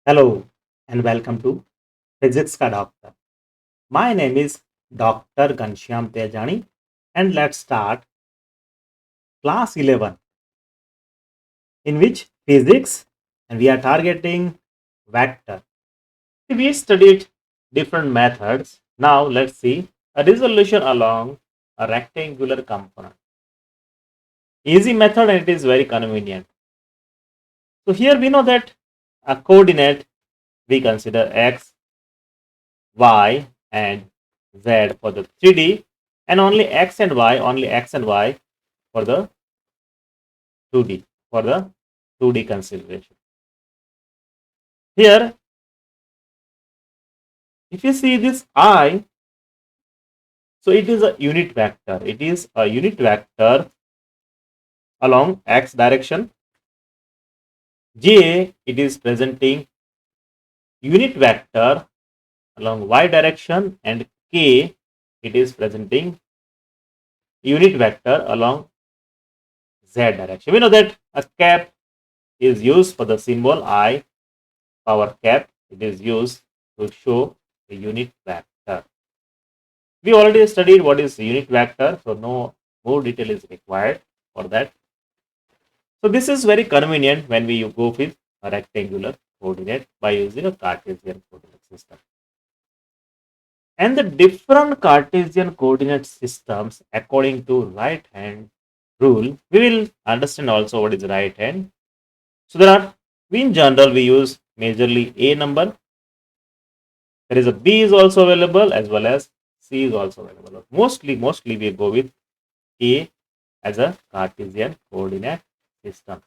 Hello and welcome to Physics Ka Doctor. My name is Dr. Ghanshyam Tejani and let's start class 11 in which physics and we are targeting vector. We studied different methods. Now let's see a resolution along a rectangular component. Easy method and it is very convenient. So here we know that a coordinate we consider x, y and z for the 3D and only x and y for the 2D for the 2D consideration. Here if you see this I, so it is a unit vector. It is a unit vector along x direction. J, it is presenting unit vector along y direction, and k, it is presenting unit vector along z direction. We know that a cap is used for the symbol I power cap. It is used to show a unit vector. We already studied what is unit vector, so no more detail is required for that. So this is very convenient when we go with a rectangular coordinate by using a Cartesian coordinate system. And the different Cartesian coordinate systems according to right hand rule, we will understand also what is right hand. So there are, in general, we use majorly a number. There is a b is also available as well as c is also available. Mostly we go with a as a Cartesian coordinate system.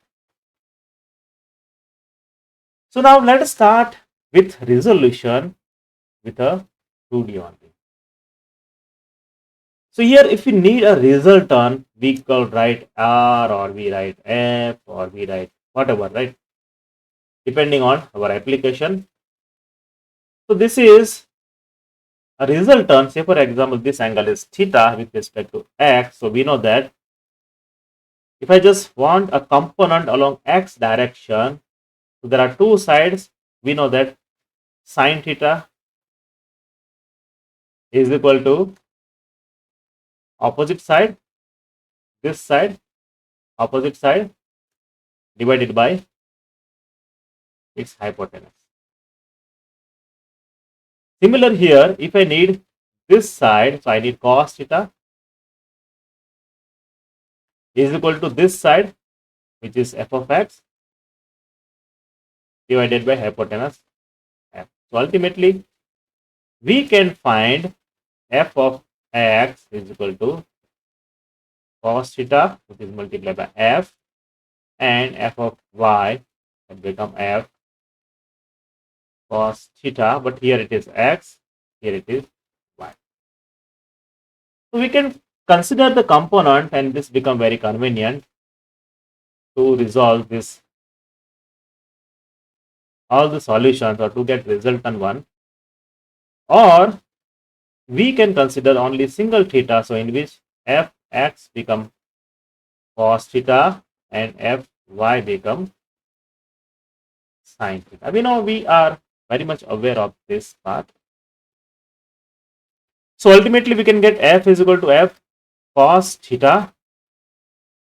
So now let us start with resolution with a 2D only. So here if we need a resultant, we could write R or we write F or we write whatever, right? Depending on our application. So this is a resultant. Say for example, this angle is theta with respect to x. So we know that if I just want a component along x direction, so there are two sides. We know that sine theta is equal to opposite side, this side, opposite side divided by its hypotenuse. Similar here, if I need this side, so I need cos theta is equal to this side, which is f of x divided by hypotenuse f. So ultimately, we can find f of x is equal to cos theta, which is multiplied by f, and f of y can become f cos theta, but here it is x, here it is y. So we can consider the component and this become very convenient to resolve this all the solutions or to get resultant one, or we can consider only single theta, so in which fx become cos theta and fy become sin theta. We know we are very much aware of this part. So ultimately we can get f is equal to f cos theta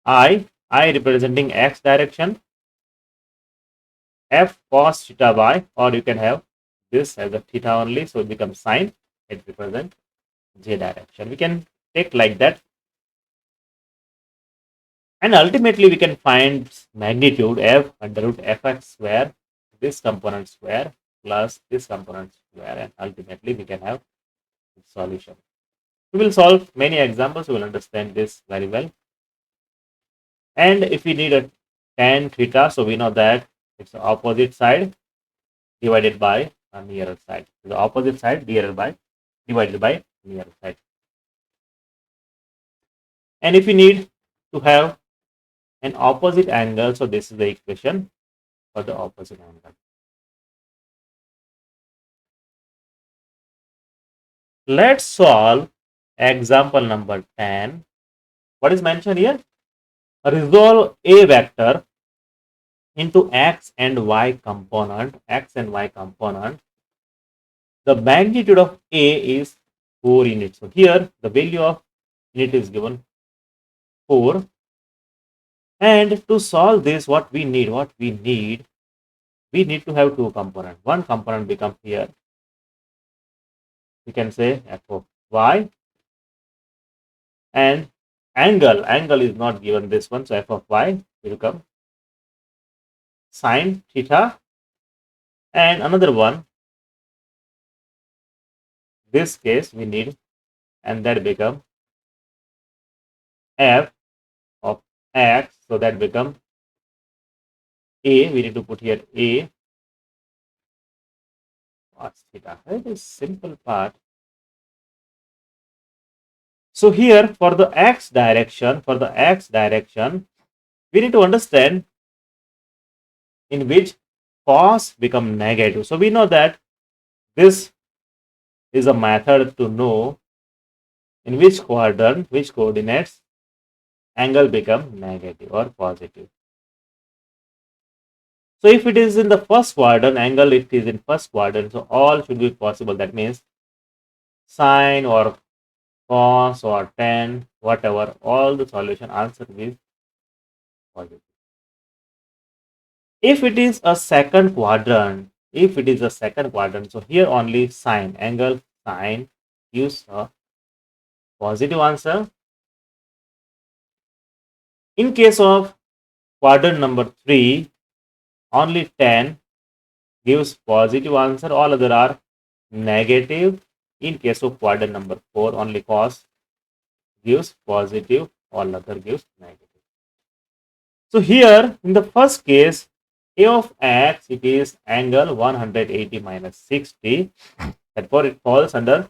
I representing x direction, f cos theta y, or you can have this as a theta only, so it becomes sine, it represents j direction. We can take like that, and ultimately we can find magnitude f under root fx square, this component square plus this component square, and ultimately we can have solution. We will solve many examples, we will understand this very well. And if we need a tan theta, so we know that it's the opposite side divided by a nearer side. The opposite side divided by nearer side. And if we need to have an opposite angle, so this is the equation for the opposite angle. Let's solve example number 10. What is mentioned here? Resolve a vector into x and y component, the magnitude of A is 4 units. So here the value of unit is given 4. And to solve this, what we need, we need to have two components. One component becomes here, we can say f of y, and angle is not given this one, so f of y will become sine theta, and another one, this case we need, and that become f of x, so that become a, we need to put here a cos theta. Very simple part. So here for the x direction, we need to understand in which cos become negative. So we know that this is a method to know in which quadrant, which coordinates angle become negative or positive. So if it is in the first quadrant, angle it is in first quadrant, so all should be possible. That means sine or cos or tan, whatever, all the solution answer is positive. If it is a second quadrant, so here only sine, angle sine gives a positive answer. In case of quadrant number 3, only tan gives positive answer, all other are negative. In case of quadrant number 4, only cos gives positive, all other gives negative. So here in the first case, a of x, it is angle 180 minus 60. Therefore, it falls under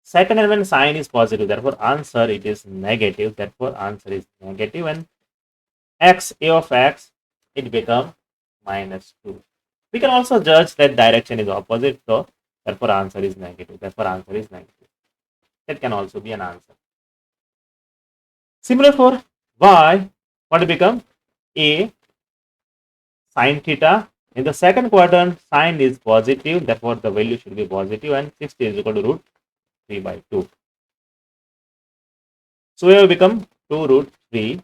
second element. Sine is positive. Therefore, answer it is negative. Therefore, answer is negative. And x, a of x, it becomes minus 2. We can also judge that direction is opposite. So, therefore, answer is negative. That can also be an answer. Similar for y, what will become? A sine theta. In the second quadrant, sine is positive, therefore the value should be positive, and 60 is equal to root 3 by 2. So we have become 2 root 3.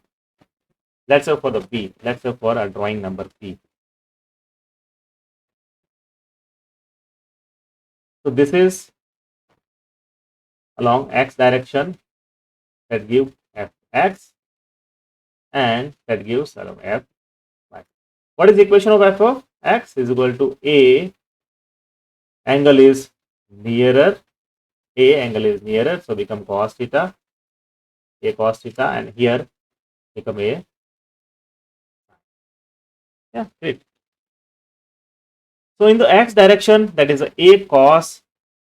Let's say for the P. Let's say for a drawing number P. So this is along x direction, that gives fx, and that gives f y. What is the equation of f of x? Is equal to a angle is nearer, so become cos theta, and here become a. Yeah, great. So in the x direction, that is a cos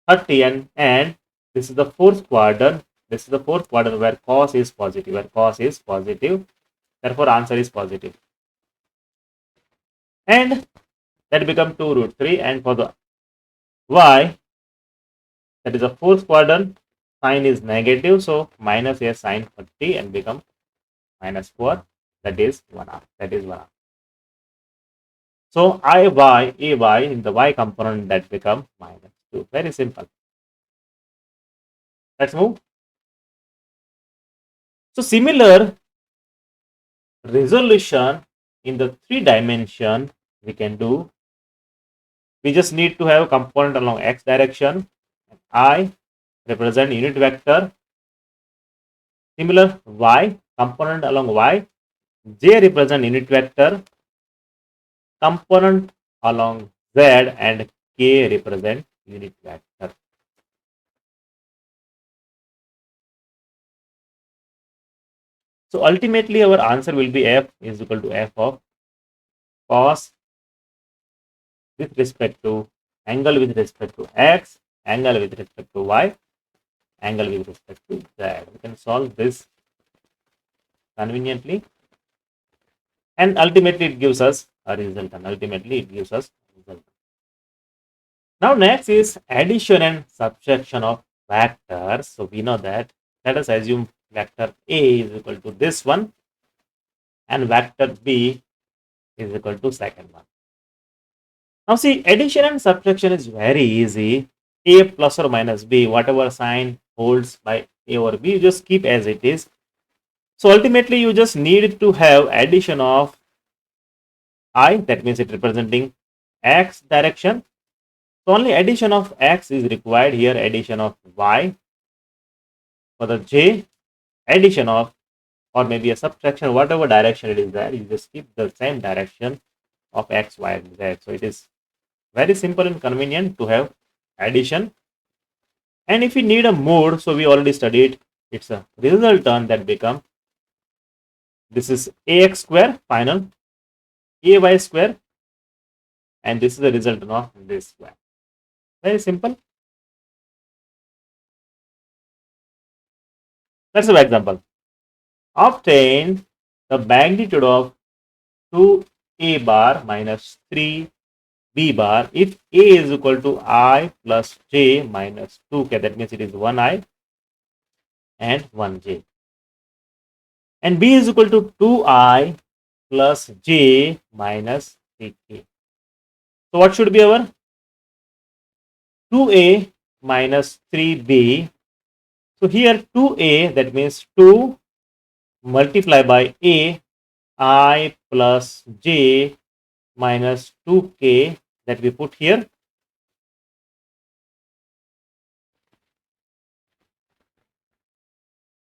30, and this is the fourth quadrant. Where cos is positive. Therefore, answer is positive. And that become 2 root 3. And for the y, that is the fourth quadrant, sine is negative. So minus a sine 30 and become minus 4. That is 1 half. So ay in the y component, that become minus 2. Very simple. Let's move. So similar resolution in the 3 dimension we can do. We just need to have a component along x direction. I represent unit vector. Similar y component along y. J represent unit vector. Component along z, and k represent unit vector. So ultimately our answer will be f is equal to f of cos with respect to angle with respect to x, angle with respect to y, angle with respect to z. We can solve this conveniently, and ultimately it gives us a result. Now next is addition and subtraction of vectors. So we know that, let us assume vector A is equal to this one, and vector B is equal to second one. Now see, addition and subtraction is very easy. A plus or minus B, whatever sign holds by A or B, you just keep as it is. So ultimately, you just need to have addition of I, that means it representing X direction. So only addition of X is required here, addition of Y. For the J, addition of, or maybe a subtraction, whatever direction it is there, you just keep the same direction of X, Y, and Z. So it is very simple and convenient to have addition. And if we need a mode, so we already studied, it's a result term that become, this is ax square final, ay square, and this is the result of this square. Very simple. Let's have an example. Obtain the magnitude of 2a bar minus 3b bar if a is equal to I plus j minus 2k. That means it is 1i and 1j. And b is equal to 2i plus j minus 3k. So what should be our 2a minus 3b? So here 2a, that means 2 multiplied by a, I plus j minus 2k, that we put here,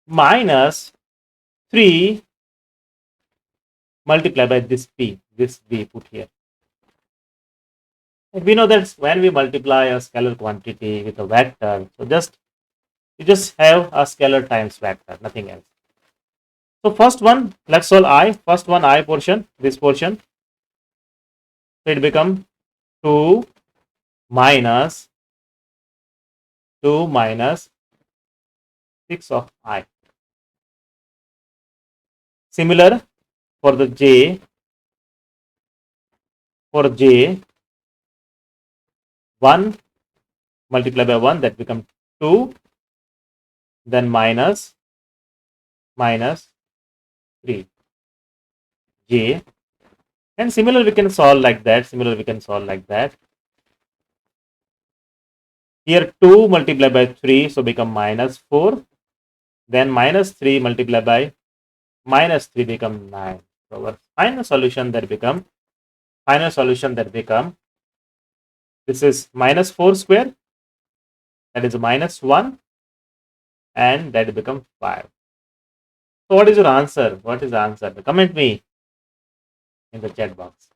minus 3 multiplied by this b put here. And we know that when we multiply a scalar quantity with a vector, so you just have a scalar times vector, nothing else. So first one, let's solve I. First one I portion, this portion. So it become 2 minus 6 of I. Similar for the j, for j, 1 multiplied by 1, that become 2, then minus 3 j. And similar we can solve like that. Here 2 multiplied by 3, so become minus 4. Then minus 3 multiplied by minus 3 become 9. So our final solution that become, this is minus 4 square, that is minus 1, and that become 5. So what is your answer? What is the answer? Comment me in the chat box.